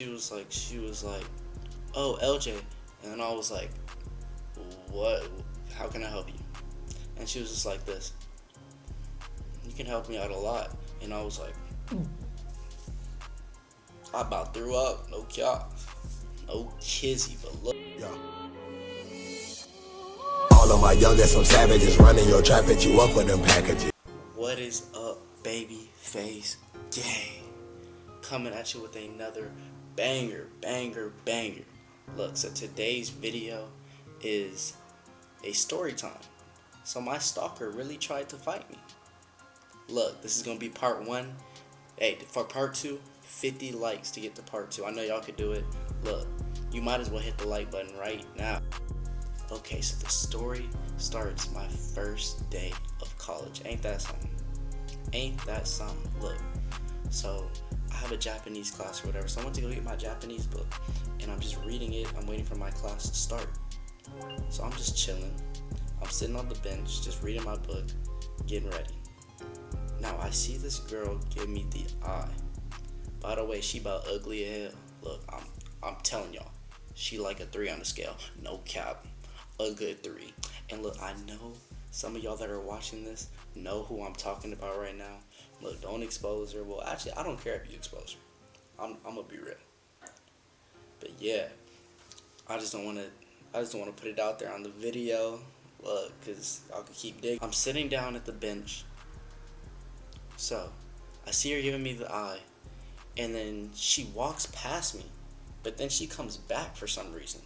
She was like, oh, LJ. And then I was like, what? How can I help you? And she was just like this. You can help me out a lot. And I was like, I about threw up. No cap. No kizzy, but look. Yeah. All of my youngest, some savages running your trap, at you up with them packages. What is up, Babyfacejay? Coming at you with another banger. Look, so today's video is a story time. So my stalker really tried to fight me. Look, this is gonna be part 1. Hey, for part 2, 50 likes to get to part 2. I know y'all could do it. Look, you might as well hit the like button right now. Okay, so the story starts my first day of college. Ain't that something? Ain't that something? Look, so I have a Japanese class or whatever, so I went to go get my Japanese book, and I'm just reading it. I'm waiting for my class to start. So I'm just chilling. I'm sitting on the bench, just reading my book, getting ready. Now I see this girl give me the eye. By the way, she about ugly as hell. Look, I'm telling y'all, she like a 3 on the scale. No cap, a good 3. And look, I know some of y'all that are watching this know who I'm talking about right now. Look, don't expose her. Well, actually, I don't care if you expose her. I'm gonna be real. But yeah, I just don't want to put it out there on the video. Look, cause y'all can keep digging. I'm sitting down at the bench. So, I see her giving me the eye, and then she walks past me, but then she comes back for some reason.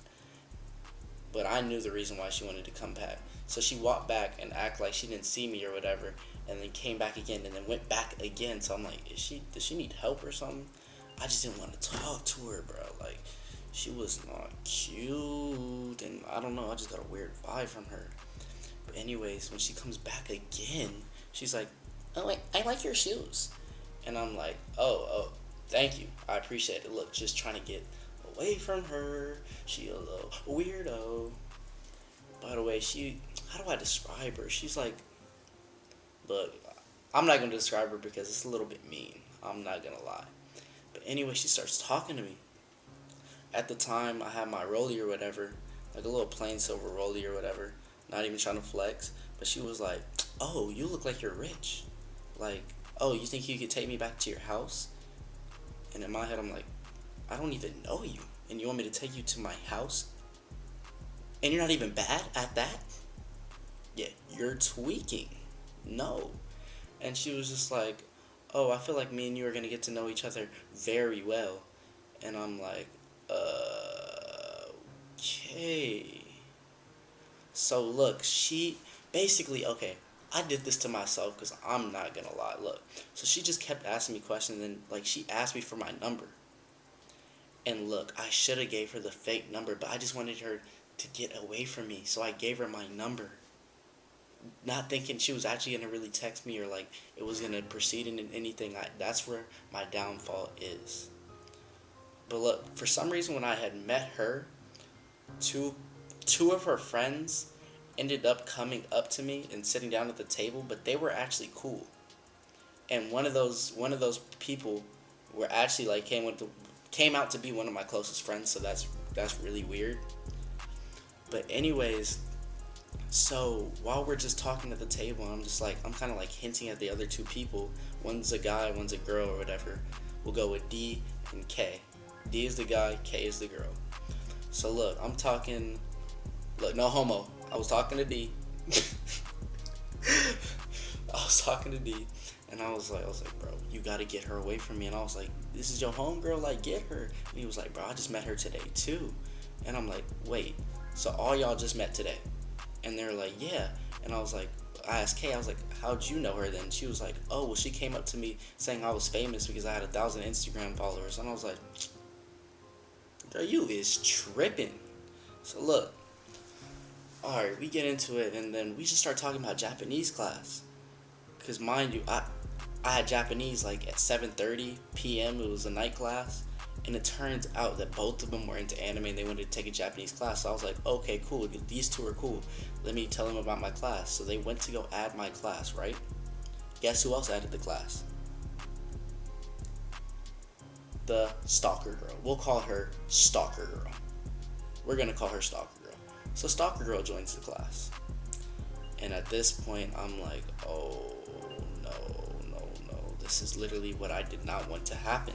But I knew the reason why she wanted to come back. So she walked back and act like she didn't see me or whatever, and then came back again, and then went back again. So I'm like, does she need help or something? I just didn't want to talk to her, bro. Like, she was not cute, and I don't know, I just got a weird vibe from her. But anyways, when she comes back again, she's like, oh, wait, I like your shoes. And I'm like, oh, thank you. I appreciate it. Look, just trying to get away from her. She a little weirdo. By the way, how do I describe her? She's like, look, I'm not going to describe her because it's a little bit mean. I'm not going to lie. But anyway, she starts talking to me. At the time, I had my rollie or whatever, like a little plain silver rollie or whatever, not even trying to flex. But she was like, oh, you look like you're rich. Like, oh, you think you could take me back to your house? And in my head, I'm like, I don't even know you, and you want me to take you to my house? And you're not even bad at that? Yeah, you're tweaking. No. And she was just like, oh, I feel like me and you are going to get to know each other very well. And I'm like, okay. So look, she basically, okay, I did this to myself because I'm not going to lie. Look, so she just kept asking me questions, and like she asked me for my number. And look, I should have gave her the fake number, but I just wanted her to get away from me. So I gave her my number, not thinking she was actually going to really text me or like it was going to proceed in anything. That's where my downfall is. But look, for some reason when I had met her, two of her friends ended up coming up to me and sitting down at the table, but they were actually cool. And one of those people were actually like came out to be one of my closest friends, so that's really weird. But anyways, so while we're just talking at the table, I'm kind of like hinting at the other 2 people. One's a guy, one's a girl or whatever. We'll go with D and K. D is the guy, K is the girl. So look, look, no homo. I was talking to D. And I was like, bro, you gotta get her away from me. And I was like, this is your homegirl, like, get her. And he was like, bro, I just met her today too. And I'm like, wait, so all y'all just met today? And they're like, yeah. And I was like, I asked Kay, I was like, how'd you know her then? She was like, oh, well, she came up to me saying I was famous because I had 1,000 Instagram followers. And I was like, girl, you is tripping. So look, alright, we get into it, and then we just start talking about Japanese class. Because mind you, I had Japanese like at 7:30 p.m. It was a night class. And it turns out that both of them were into anime and they wanted to take a Japanese class. So I was like, okay, cool. These 2 are cool. Let me tell them about my class. So they went to go add my class, right? Guess who else added the class? the stalker girl. We'll call her Stalker Girl. We're gonna call her Stalker Girl. So Stalker Girl joins the class. And at this point, I'm like, oh, no. This is literally what I did not want to happen.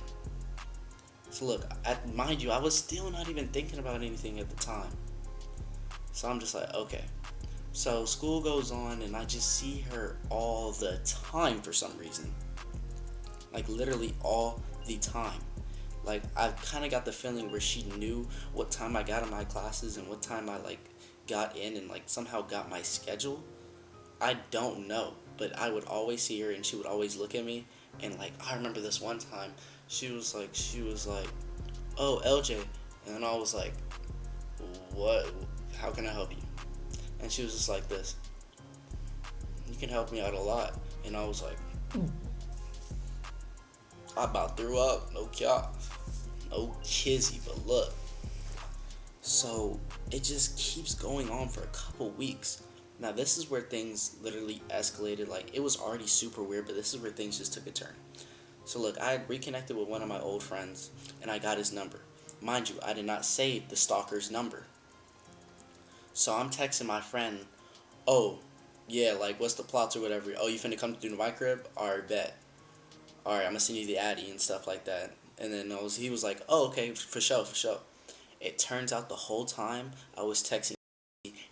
So look, mind you, I was still not even thinking about anything at the time. So I'm just like, okay. So school goes on, and I just see her all the time for some reason. Like, literally all the time. Like, I kind of got the feeling where she knew what time I got in my classes and what time I, like, got in and, like, somehow got my schedule. I don't know, but I would always see her, and she would always look at me, and, like, I remember this one time, she was like, oh, LJ, and then I was like, what, how can I help you? And she was just like this, you can help me out a lot, and I was like, I about threw up, no cap, no kizzy, but look, so it just keeps going on for a couple weeks. Now this is where things literally escalated. Like, it was already super weird, but this is where things just took a turn. So look, I had reconnected with one of my old friends, and I got his number. Mind you, I did not save the stalker's number. So I'm texting my friend, oh, yeah, like, what's the plots or whatever? Oh, you finna come through to my crib? Alright, bet. Alright, I'm gonna send you the addy and stuff like that. And then he was like, oh, okay, for sure. It turns out the whole time I was texting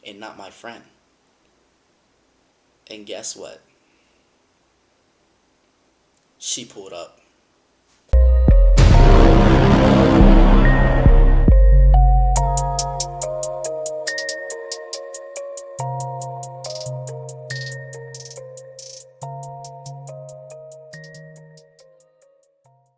and not my friend. And guess what? She pulled up.